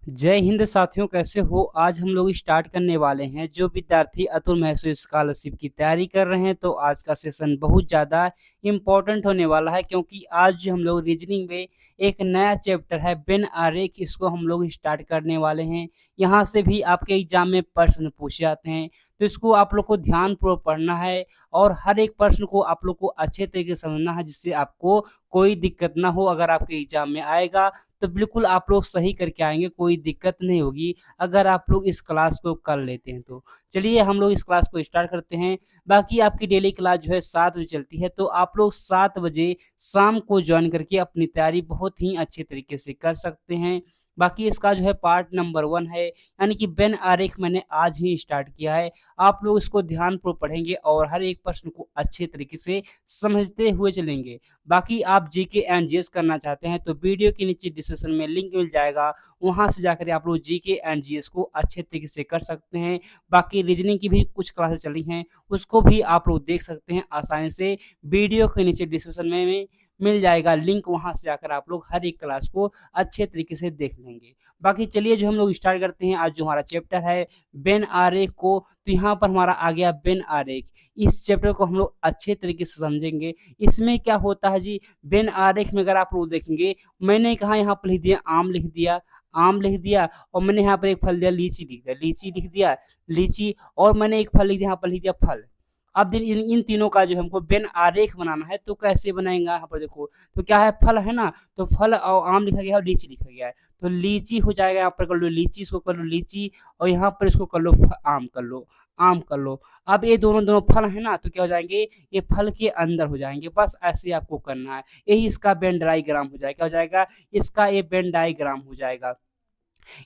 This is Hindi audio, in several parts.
जय हिंद साथियों, कैसे हो? आज हम लोग स्टार्ट करने वाले हैं। जो विद्यार्थी अतुल महसूस स्कॉलरशिप की तैयारी कर रहे हैं तो आज का सेशन बहुत ज़्यादा इम्पोर्टेंट होने वाला है, क्योंकि आज जो हम लोग रीजनिंग में एक नया चैप्टर है बेन आरेख, इसको हम लोग स्टार्ट करने वाले हैं। यहाँ से भी आपके एग्जाम में प्रश्न पूछे जाते हैं, तो इसको आप लोग को ध्यानपूर्वक पढ़ना है और हर एक प्रश्न को आप लोग को अच्छे तरीके से समझना है, जिससे आपको कोई दिक्कत ना हो। अगर आपके एग्जाम में आएगा तो बिल्कुल आप लोग सही करके आएँगे, कोई दिक्कत नहीं होगी अगर आप लोग इस क्लास को कर लेते हैं तो। चलिए हम लोग इस क्लास को स्टार्ट करते हैं। बाकी आपकी डेली क्लास जो है 7 बजे चलती है, तो आप लोग 7 बजे शाम को जॉइन करके अपनी तैयारी बहुत ही अच्छे तरीके से कर सकते हैं। बाकी इसका जो है पार्ट नंबर 1 है, यानी कि बेन आरेख मैंने आज ही स्टार्ट किया है। आप लोग इसको ध्यानपूर्वक पढ़ेंगे और हर एक प्रश्न को अच्छे तरीके से समझते हुए चलेंगे। बाकी आप जीके एंड जीएस करना चाहते हैं तो वीडियो के नीचे डिस्क्रिप्शन में लिंक मिल जाएगा, वहां से जाकर आप लोग जीके एंड जीएस को अच्छे तरीके से कर सकते हैं। बाकी रीजनिंग की भी कुछ क्लासेस चली हैं, उसको भी आप लोग देख सकते हैं आसानी से। वीडियो के नीचे डिस्क्रिप्शन में मिल जाएगा लिंक, वहां से जाकर आप लोग हर एक क्लास को अच्छे तरीके से देख लेंगे। बाकी चलिए जो हम लोग स्टार्ट करते हैं। आज जो हमारा चैप्टर है बेन आरेख को, तो यहाँ पर हमारा आ गया बेन आरेख। इस चैप्टर को हम लोग अच्छे तरीके से समझेंगे। इसमें क्या होता है जी, बेन आरेख में अगर आप लोग देखेंगे, मैंने कहा यहाँ पर लिख दिया आम, लिख दिया आम, लिख दिया और मैंने यहाँ पर एक फल दिया लीची, लिख दिया लीची, लिख दिया लीची, और मैंने एक फल लिख दिया, यहाँ पर लिख दिया फल। अब इन तीनों का जो हमको बेन आरेख बनाना है तो कैसे बनाएंगे? यहाँ पर देखो तो क्या है, फल है ना, तो फल और आम लिखा गया है और लीची लिखा गया है, तो लीची हो जाएगा। यहाँ पर कर लो लीची, इसको कर लो लीची, और यहाँ पर इसको कर लो आम, कर लो आम, कर लो। अब ये दोनों दोनों फल है ना, तो क्या हो जाएंगे, ये फल के अंदर हो जाएंगे। बस ऐसे आपको करना है, यही इसका बेन डायग्राम हो जाएगा। क्या हो जाएगा, इसका ये बेन डायग्राम हो जाएगा।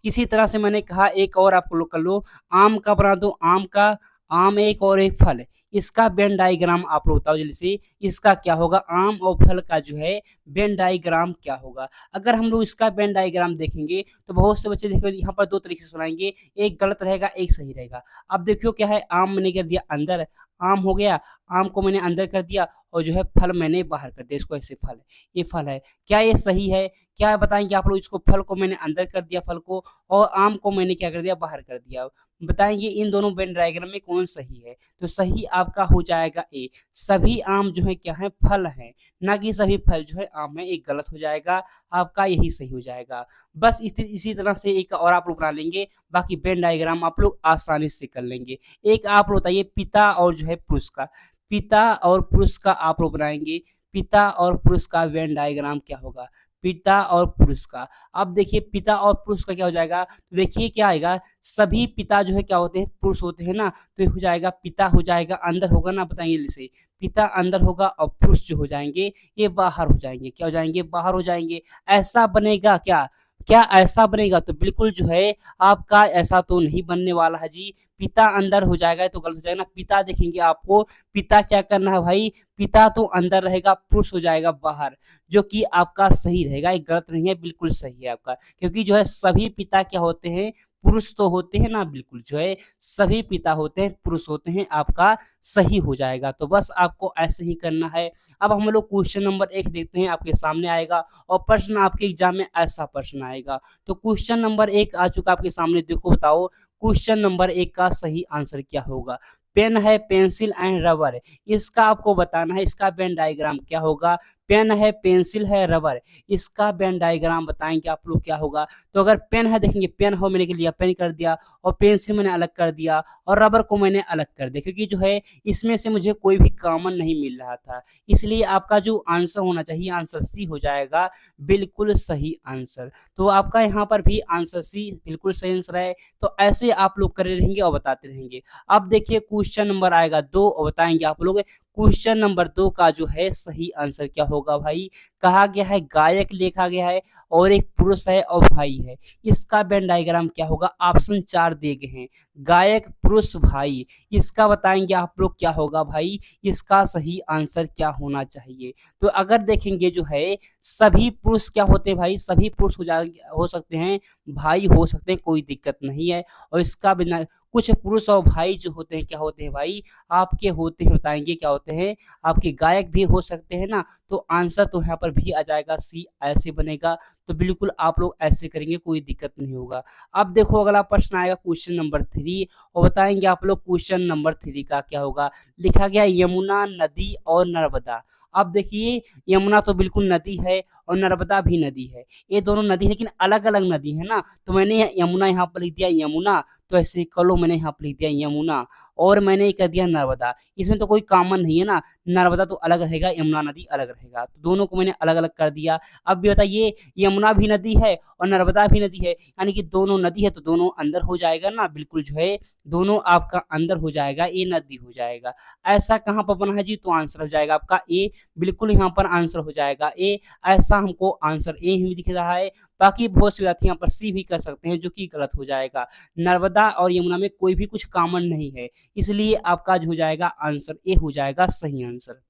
इसी तरह से मैंने कहा एक और आप लोग कर लो, आम का बना दो, आम का, आम एक और एक फल, इसका वेन डायग्राम आप लोग बताओ जल्दी से। इसका क्या होगा, आम और फल का जो है वेन डायग्राम क्या होगा? अगर हम लोग इसका वेन डायग्राम देखेंगे तो बहुत से बच्चे देखो यहाँ पर दो तरीके से बनाएंगे, एक गलत रहेगा एक सही रहेगा। अब देखियो क्या है, आम मैंने कर दिया अंदर, आम हो गया, आम को मैंने अंदर कर दिया, और जो है फल मैंने बाहर कर दिया, इसको ऐसे फल है, ये फल है। क्या ये सही है? क्या बताएंगे आप लोग? इसको फल को मैंने अंदर कर दिया, फल को, और आम को मैंने क्या कर दिया, बाहर कर दिया। बताएंगे इन दोनों वेन डायग्राम में कौन सही है? तो सही आपका हो जाएगा ए, सभी आम जो है क्या है, फल है, ना कि सभी फल जो है आम है। एक गलत हो जाएगा आपका, यही सही हो जाएगा। बस इसी तरह से एक और आप लोग बना लेंगे, बाकी वेन डायग्राम आप लोग आसानी से कर लेंगे। एक आप लोग बताइए पिता और जो है पुरुष का, पिता और पुरुष का आप लोग बनाएंगे, पिता और पुरुष का वेन डायग्राम क्या होगा, पिता और पुरुष का। अब देखिए पिता और पुरुष का क्या हो जाएगा, तो देखिए क्या आएगा, सभी पिता जो है क्या होते हैं, पुरुष होते हैं ना, तो ये हो जाएगा पिता हो जाएगा, अंदर होगा ना, बताइए जैसे पिता अंदर होगा और पुरुष जो हो जाएंगे ये बाहर हो जाएंगे। क्या हो जाएंगे, बाहर हो जाएंगे। ऐसा बनेगा क्या, क्या ऐसा बनेगा? तो बिल्कुल जो है आपका ऐसा तो नहीं बनने वाला है जी। पिता अंदर हो जाएगा तो गलत हो जाएगा ना, पिता देखेंगे आपको, पिता क्या करना है भाई, पिता तो अंदर रहेगा, पुरुष हो जाएगा बाहर, जो कि आपका सही रहेगा। ये गलत नहीं है, बिल्कुल सही है आपका, क्योंकि जो है सभी पिता क्या होते हैं, पुरुष तो होते हैं ना, बिल्कुल जो है सभी पिता होते हैं, पुरुष होते हैं, आपका सही हो जाएगा। तो बस आपको ऐसे ही करना है। अब हम लोग क्वेश्चन नंबर 1 देखते हैं, आपके सामने आएगा और प्रश्न आपके एग्जाम में ऐसा प्रश्न आएगा। तो क्वेश्चन नंबर 1 आ चुका आपके सामने, देखो बताओ क्वेश्चन नंबर 1 का सही आंसर क्या होगा। पेन है, पेंसिल एंड रबर, इसका आपको बताना है, इसका वेन डायग्राम क्या होगा। पेन है, पेंसिल है, रबर, इसका वेन डायग्राम बताएंगे आप लोग क्या होगा। तो अगर पेन है, देखेंगे पेन हो मैंने के लिया, पेन कर दिया, और पेंसिल मैंने अलग कर दिया, और रबर को मैंने अलग कर दिया, क्योंकि जो है इसमें से मुझे कोई भी कॉमन नहीं मिल रहा था, इसलिए आपका जो आंसर होना चाहिए, आंसर सी हो जाएगा, बिल्कुल सही आंसर। तो आपका यहाँ पर भी आंसर सी बिल्कुल सही आंसर है। तो ऐसे आप लोग करे रहेंगे और बताते रहेंगे। अब देखिए क्वेश्चन नंबर आएगा 2 और बताएंगे आप लोग क्वेश्चन नंबर 2 का जो है सही आंसर क्या होगा भाई। कहा गया है गायक लिखा गया है और एक पुरुष है और भाई है, इसका वेन डायग्राम क्या होगा। ऑप्शन 4 दिए गए हैं, गायक, पुरुष, भाई, इसका बताएंगे आप लोग क्या होगा भाई, इसका सही आंसर क्या होना चाहिए। तो अगर देखेंगे जो है सभी पुरुष क्या होते हैं भाई, सभी पुरुष हो सकते हैं, भाई हो सकते हैं, कोई दिक्कत नहीं है। और इसका बिना कुछ पुरुष और भाई जो होते हैं क्या होते हैं भाई, आपके होते हैं, बताएंगे क्या होते हैं, आपके गायक भी हो सकते हैं ना। तो आंसर तो यहाँ पर भी आ जाएगा सी, ऐसे बनेगा। तो बिल्कुल बिल्कुल आप लोग ऐसे करेंगे, कोई दिक्कत नहीं होगा। अब देखो अगला प्रश्न आएगा क्वेश्चन नंबर 3 और बताएंगे आप लोग क्वेश्चन नंबर 3 का क्या होगा। लिखा गया यमुना नदी और नर्मदा। अब देखिए यमुना तो बिल्कुल नदी है और नर्मदा भी नदी है, ये दोनों नदी लेकिन अलग अलग नदी है ना। तो मैंने यमुना यहाँ पर लिख दिया यमुना, तो ऐसे कर लो, मैंने यहाँ पर लिख दिया यमुना और मैंने ये कर दिया नर्मदा। इसमें तो कोई कॉमन नहीं है ना, नर्मदा तो अलग रहेगा, यमुना नदी अलग रहेगा, तो दोनों को मैंने अलग अलग कर दिया। अब भी बताइए यमुना भी नदी है और नर्मदा भी नदी है, यानी कि दोनों नदी है तो दोनों अंदर हो जाएगा ना, बिल्कुल जो है दोनों आपका अंदर हो जाएगा, ये नदी हो जाएगा। ऐसा कहाँ पर बना है जी, तो आंसर हो जाएगा आपका ए, बिल्कुल यहाँ पर आंसर हो जाएगा ए। ऐसा हमको आंसर ए ही दिख रहा है। बाकी बहुत से विद्यार्थी यहाँ पर सी भी कर सकते हैं, जो कि गलत हो जाएगा। नर्मदा और यमुना में कोई भी कुछ कॉमन नहीं है, इसलिए आपका जो हो जाएगा आंसर ए हो जाएगा सही आंसर।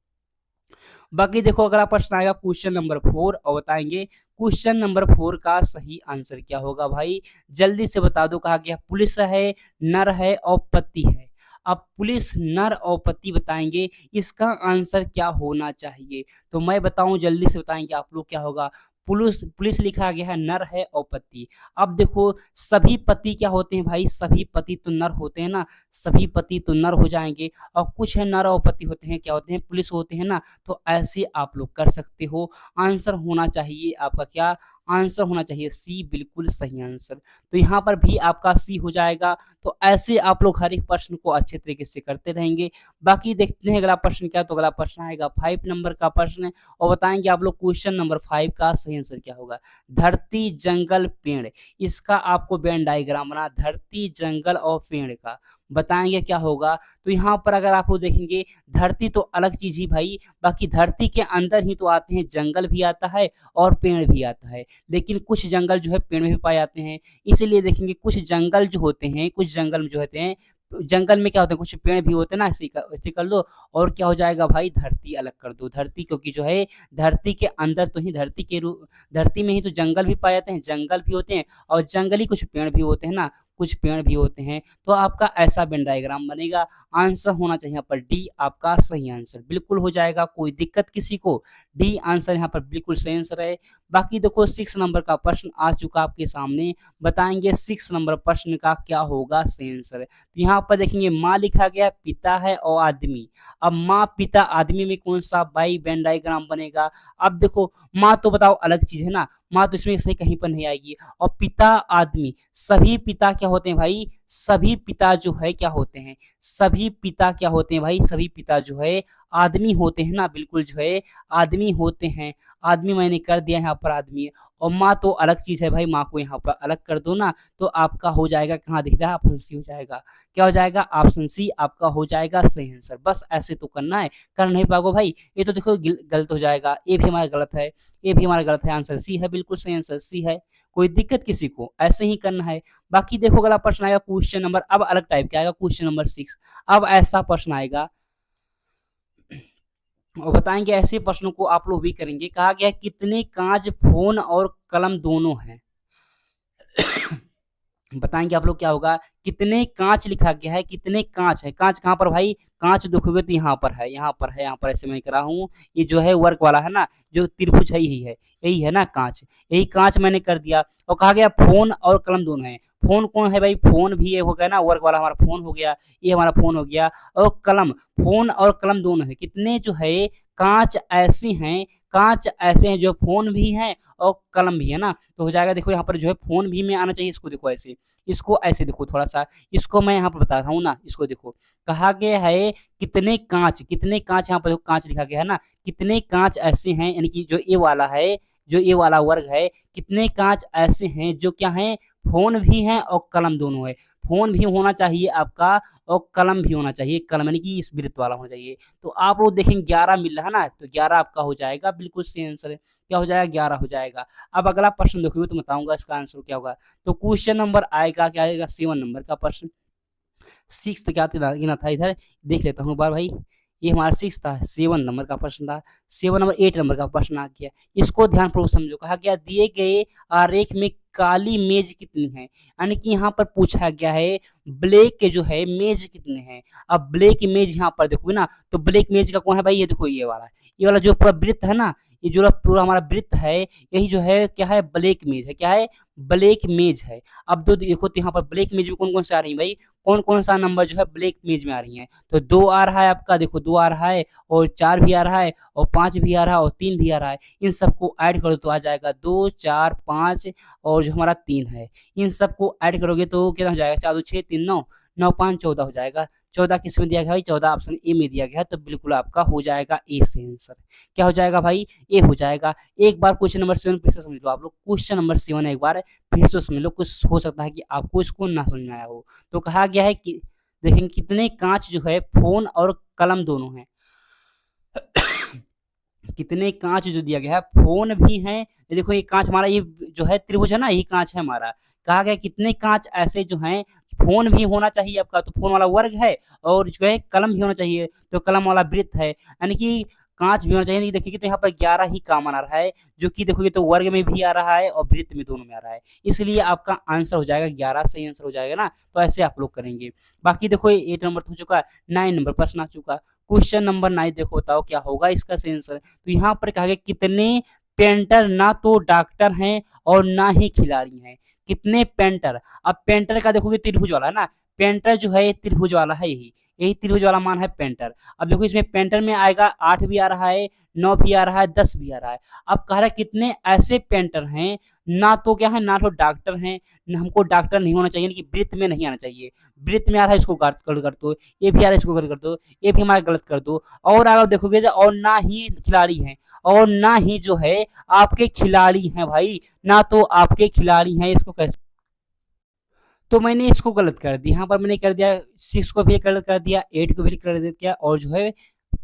बाकी देखो अगला प्रश्न आएगा क्वेश्चन नंबर 4 और बताएंगे क्वेश्चन नंबर 4 का सही आंसर क्या होगा भाई, जल्दी से बता दो। कहा गया पुलिस है, नर है और पति है। अब पुलिस, नर और पति बताएंगे, इसका आंसर क्या होना चाहिए, तो मैं बताऊं, जल्दी से बताएंगे आप लोग क्या होगा। पुलिस, पुलिस लिखा गया है, नर है और पति। अब देखो सभी पति क्या होते हैं भाई, सभी पति तो नर होते हैं ना, सभी पति तो नर हो जाएंगे, और कुछ है नर और पति होते हैं, क्या होते हैं, पुलिस होते हैं ना। तो ऐसे आप लोग कर सकते हो। आंसर होना चाहिए आपका क्या, आंसर होना चाहिए सी, बिल्कुल सही आंसर। तो यहाँ पर भी आपका सी हो जाएगा। तो ऐसे आप लोग हर एक प्रश्न को अच्छे तरीके से करते रहेंगे। बाकी देखते हैं अगला प्रश्न क्या, तो अगला प्रश्न आएगा 5 नंबर का प्रश्न और बताएंगे आप लोग क्वेश्चन नंबर 5 का सही आंसर क्या होगा। धरती, जंगल, पेड़, इसका आपको वेन डायग्राम बना, धरती, जंगल और पेड़ का बताएंगे क्या होगा। तो यहाँ पर अगर आप लोग देखेंगे, धरती तो अलग चीज ही भाई, बाकी धरती के अंदर ही तो आते हैं, जंगल भी आता है और पेड़ भी आता है, लेकिन कुछ जंगल जो है पेड़ में भी पाए जाते हैं। इसलिए देखेंगे कुछ जंगल जो होते हैं, कुछ जंगल जो होते हैं, जंगल में क्या होता है, कुछ पेड़ भी होते हैं ना, ऐसे कर लो। और क्या हो जाएगा भाई, धरती अलग कर दो, धरती, क्योंकि जो है धरती के अंदर तो ही धरती के रूप, धरती में ही तो जंगल भी पाए जाते हैं, जंगल भी होते हैं और जंगली कुछ पेड़ भी होते हैं ना, कुछ पेड़ भी होते हैं। तो आपका ऐसा वेन डायग्राम बनेगा। आंसर होना चाहिए यहाँ पर डी, आपका सही आंसर बिल्कुल हो जाएगा, कोई दिक्कत किसी को, डी आंसर यहाँ पर बिल्कुल सही आंसर है। बाकी देखो 6 नंबर का प्रश्न आ चुका आपके सामने, बताएंगे 6 नंबर प्रश्न का क्या होगा सही आंसर। तो यहाँ पर देखेंगे माँ लिखा गया, पिता है और आदमी। अब माँ, पिता, आदमी में कौन सा भाई वेन डायग्राम बनेगा। अब देखो माँ तो बताओ अलग चीज है ना, माँ तो इसमें सही कहीं पर नहीं आएगी। और पिता, आदमी, सभी पिता क्या होते हैं भाई, सभी पिता जो है क्या होते हैं, सभी पिता क्या होते हैं भाई, सभी पिता जो है आदमी होते हैं ना, बिल्कुल जो है आदमी होते हैं। आदमी मैंने कर दिया यहाँ पर आदमी, और माँ तो अलग चीज है भाई, माँ को यहाँ पर अलग कर दो ना, तो आपका हो जाएगा, कहाँ दिख रहा है, ऑप्शन सी हो जाएगा। क्या हो जाएगा, ऑप्शन सी आपका हो जाएगा सही आंसर। बस ऐसे तो करना है, कर नहीं पाओगे भाई, ये तो देखो गलत हो जाएगा, ये भी हमारा गलत है, ये भी हमारा गलत है, आंसर सी है, बिल्कुल सही आंसर सी है, कोई दिक्कत किसी को, ऐसे ही करना है। बाकी देखो अगला प्रश्न आएगा क्वेश्चन नंबर, अब अलग टाइप का आएगा, क्वेश्चन नंबर 6। अब ऐसा प्रश्न आएगा और बताएंगे, ऐसे प्रश्नों को आप लोग भी करेंगे। कहा गया कितने कांच, फोन और कलम दोनों हैं। बताएंगे आप लोग क्या होगा, कितने कांच लिखा गया है, कितने कांच है, कांच कहाँ पर भाई, कांच देखोगे तो यहाँ पर है, यहाँ पर है, यहाँ पर ऐसे मैं कर रहा हूँ, ये जो है वर्क वाला है ना, जो त्रिभुज है यही है ना कांच, यही कांच मैंने कर दिया। और कहा गया फोन और कलम दोनों है, फोन कौन है भाई, फोन भी ये हो गया ना, वर्क वाला हमारा फोन हो गया, ये हमारा फोन हो गया। और कलम, फोन और कलम दोनों है, कितने जो है कांच ऐसे हैं, कांच ऐसे हैं जो फोन भी है और कलम भी है ना। तो हो जाएगा, देखो यहाँ पर जो है फोन भी में आना चाहिए, इसको देखो ऐसे, इसको ऐसे देखो थोड़ा सा, इसको मैं यहाँ पर बता रहा हूँ ना, इसको देखो कहा गया है कितने कांच, कितने कांच, यहाँ पर कांच लिखा गया है ना, कितने कांच ऐसे हैं, यानी कि जो ये वाला है, जो ये वाला वर्ग है, कितने कांच ऐसे हैं जो क्या है, फोन भी है और कलम दोनों है। फोन भी होना चाहिए आपका और कलम भी होना चाहिए, कलम यानी कि इस वृत्त वाला होना चाहिए। तो आप लोग देखेंगे 11 मिल रहा है ना, तो 11 आपका हो जाएगा, बिल्कुल सही आंसर है, क्या हो जाएगा, 11 हो जाएगा। अब अगला प्रश्न देखोगे तो बताऊंगा इसका आंसर क्या होगा। तो क्वेश्चन नंबर आएगा, क्या आएगा, 7 नंबर का प्रश्न। 6 क्या गिना था इधर, देख लेता हूँ बार भाई, ये हमारा 6 था, 7 नंबर का प्रश्न था, 7 नंबर 8 नंबर का प्रश्न आ गया। इसको ध्यानपूर्वक समझो। कहा गया दिए गए आरेख में काली मेज कितनी है, यानी कि यहाँ पर पूछा गया है ब्लैक के जो है मेज कितने हैं। अब ब्लैक मेज यहाँ पर देखोगे ना, तो ब्लैक मेज का कौन है भाई, ये देखो ये वाला जो पूरा वृत्त है ना, ये जो पूरा हमारा वृत्त है, यही जो है क्या है, ब्लैक मेज है। क्या है? ब्लैक मेज है। अब दो देखो तो यहाँ पर ब्लैक मेज में कौन-कौन से आ रही है भाई? कौन-कौन सा नंबर जो है ब्लैक मेज में आ रही हैं? तो 2 आ रहा है आपका, देखो 2 आ रहा है और 4 भी आ रहा है और 5 भी आ रहा है और 3 भी आ रहा है। इन सबको ऐड करो तो आ जाएगा 2, 4, 5 और जो हमारा 3 है। इन सबको ऐड करोगे तो कितना हो जाएगा? 4 2 6 3 9, 9 5 14 हो जाएगा। 14 किसमें दिया गया भाई? 14 ऑप्शन ए में दिया गया है, तो बिल्कुल आपका हो जाएगा ए से आंसर। क्या हो जाएगा भाई? ए हो जाएगा। एक बार क्वेश्चन नंबर 7 फिर से समझ लो आप लोग। क्वेश्चन नंबर 7 एक बार फिर से समझ लो, कुछ हो सकता है कि आपको इसको ना समझ में आया हो। तो कहा गया है कि देखेंगे कितने काँच जो है फ़ोन और कलम दोनों हैं। कितने काँच जो दिया गया है, फ़ोन भी हैं। ये देखो ये काँच हमारा ये जो है त्रिभुज है ना, यही काँच है हमारा। कहा गया कितने काँच ऐसे जो हैं, फ़ोन भी होना चाहिए आपका, तो फ़ोन वाला वर्ग है और जो है कलम भी होना चाहिए, तो कलम वाला वृत्त है। यानी कि काँच भी होना चाहिए। नहीं देखिए तो यहाँ पर 11 ही कॉमन आ रहा है, जो कि देखोगे तो वर्ग में भी आ रहा है और वृत्त में दोनों में आ रहा है। इसलिए आपका आंसर हो जाएगा 11, सही आंसर हो जाएगा ना। तो ऐसे आप लोग करेंगे। बाकी देखो 8 नंबर हो चुका, 9 नंबर प्रश्न आ चुका। क्वेश्चन नंबर 9 देखो, बताओ क्या होगा इसका सही आंसर? तो यहाँ पर कहा गया कितने पेंटर ना तो डॉक्टर हैं और ना ही खिलाड़ी हैं। कितने पेंटर? अब पेंटर का देखोगे त्रिभुज वाला है ना, पेंटर जो है ये त्रिभुज वाला है, यही यही त्रिभुज वाला मान है पेंटर। अब देखो इसमें पेंटर में आएगा 8 भी आ रहा है, 9 भी आ रहा है, 10 भी आ रहा है। अब कह रहा है कितने ऐसे पेंटर हैं, ना तो क्या है, ना तो डॉक्टर हैं, ना हमको डॉक्टर नहीं होना चाहिए, कि वृत्त में नहीं आना चाहिए। वृत्त में आ रहा है, इसको गलत कर दो। ये भी आ रहा है, इसको गलत कर दो। ये भी हमारा गलत कर दो। और अगर देखोगे तो और ना ही खिलाड़ी हैं, और ना ही जो है आपके खिलाड़ी हैं भाई, ना तो आपके खिलाड़ी हैं, इसको कैसे? तो मैंने इसको गलत कर दिया। यहाँ पर मैंने कर दिया 6 को भी गलत कर दिया, 8 को भी कर दिया और जो है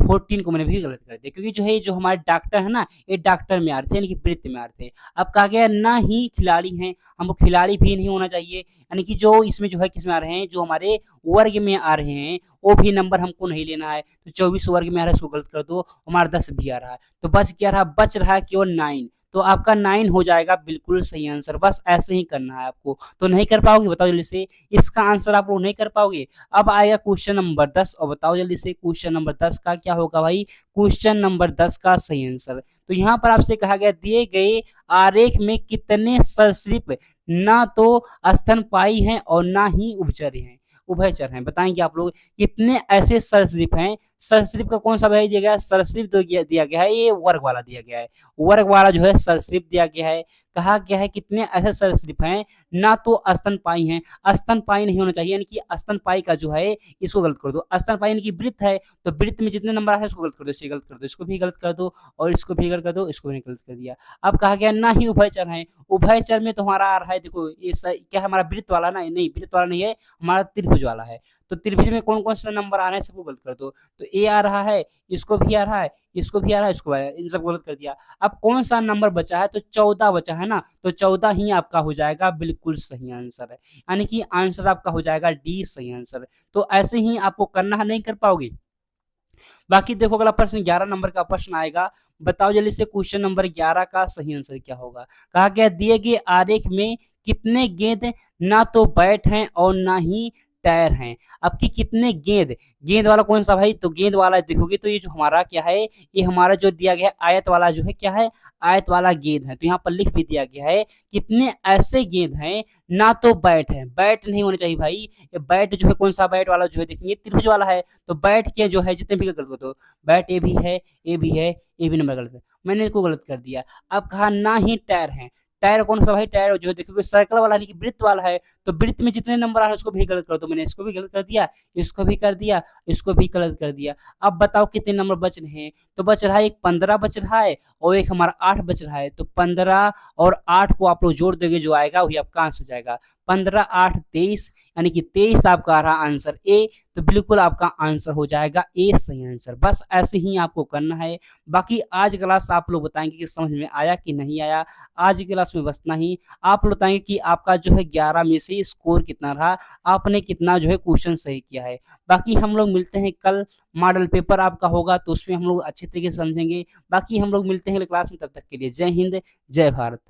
14 को मैंने भी गलत कर दिया, क्योंकि जो है जो हमारे डॉक्टर है ना, ये डॉक्टर में आ रहे थे, यानी कि वृत्त में आ रहे थे। अब कहा गया ना ही खिलाड़ी हैं, हमको खिलाड़ी भी नहीं होना चाहिए, यानी कि जो इसमें जो है किसमें आ रहे हैं, जो हमारे वर्ग में आ रहे हैं, वो भी नंबर हमको नहीं लेना है। तो 24 वर्ग में आ रहा है, इसको गलत कर दो। हमारा 10 भी आ रहा है, तो बच क्या रहा? बच रहा है केवल 9। तो आपका 9 हो जाएगा बिल्कुल सही आंसर। बस ऐसे ही करना है आपको। तो नहीं कर पाओगे? बताओ जल्दी से, इसका आंसर आप लोग नहीं कर पाओगे। अब आएगा क्वेश्चन नंबर 10 और बताओ जल्दी से क्वेश्चन नंबर 10 का क्या होगा भाई? क्वेश्चन नंबर 10 का सही आंसर। तो यहाँ पर आपसे कहा गया दिए गए आरेख में कितने सरीसृप ना तो स्तनपायी हैं और ना ही उभयचर हैं। बताएंगे आप लोग कितने ऐसे सरीसृप हैं। सरीसृप का कौन सा भाई दिया गया है? सरीसृप तो दिया गया है, ये वर्ग वाला दिया गया है। वर्ग वाला जो है सरीसृप दिया गया है। कहा गया है कितने ऐसे सरीसृप हैं ना तो स्तनपायी हैं। स्तनपायी नहीं होना चाहिए, यानी कि स्तनपायी का जो है इसको गलत कर दो। स्तनपायी यानी कि वृत्त है, तो वृत्त में जितने नंबर है उसको गलत कर दो, इससे गलत कर दो, इसको भी गलत कर दो और इसको भी गलत कर दो, इसको भी गलत कर दिया। अब कहा गया ना ही उभयचर है। उभयचर में तो हमारा आ रहा है, देखो ये क्या है हमारा वृत्त वाला ना, नहीं वृत्त वाला नहीं है, हमारा त्रिभुज वाला है। तो त्रिभुज में कौन कौन से नंबर आ रहे हैं सबको गलत कर दो। तो ए आ रहा है, इसको भी आ रहा है, इसको भी आ रहा है, इसको भी आ रहा है, इन सब गलत कर दिया। अब कौन सा नंबर बचा है? तो 14 बचा है ना, तो 14 ही आपका हो जाएगा बिल्कुल सही आंसर है। यानी कि आंसर आपका हो जाएगा डी सही आंसर। तो ऐसे ही आपको करना है, नहीं कर पाओगे। बाकी देखो अगला प्रश्न 11 नंबर का प्रश्न आएगा। बताओ जल्दी से क्वेश्चन नंबर 11 का सही आंसर क्या होगा? कहा गया दिए गए आरेख में कितने गेंद ना तो बैट हैं और ना ही टायर हैं। अब की कितने गेंद? गेंद वाला कौन सा भाई? तो गेंद वाला देखोगे तो ये जो हमारा क्या है, ये हमारा जो दिया गया है आयत वाला जो है क्या है, आयत वाला गेंद है। तो यहाँ पर लिख भी दिया गया है कितने ऐसे गेंद हैं ना तो बैट है। बैट नहीं होना चाहिए भाई, ये बैट जो है कौन सा बैट वाला जो है देखिए त्रिभुज वाला है, तो बैट के जो है जितने भी गलत कर दो। बैट ए भी है, ए भी है, ए भी नंबर गलत है, मैंने इसको गलत कर दिया। अब कहा ना ही टायर है। टायर कौन सा भाई? टायर जो है देखोगे सर्कल वाला यानी कि वृत्त वाला है, तो वृत्त में जितने नंबर आ रहे हैं उसको भी गलत कर दो। मैंने इसको भी गलत कर दिया, इसको भी कर दिया, इसको भी गलत कर दिया। अब बताओ कितने नंबर बच रहे हैं? तो बच रहा है एक 15 बच रहा है और एक हमारा 8 बच रहा है। तो 15 और 8 को आप लोग जोड़ दोगे, जो आएगा वही आपका आंसर हो जाएगा। 15 8 23, यानी कि 23 आपका आ रहा आंसर ए। तो बिल्कुल आपका आंसर हो जाएगा ए सही आंसर। बस ऐसे ही आपको करना है। बाकी आज क्लास आप लोग बताएंगे कि समझ में आया कि नहीं आया। आज की क्लास में बस इतना ही। आप लोग बताएंगे कि आपका जो है 11 में से स्कोर कितना रहा, आपने कितना जो है क्वेश्चन सही किया है। बाकी हम लोग मिलते हैं कल, मॉडल पेपर आपका होगा तो उसमें हम लोग अच्छे तरीके से समझेंगे। बाकी हम लोग मिलते हैं अगले क्लास में, तब तक के लिए जय हिंद, जय भारत।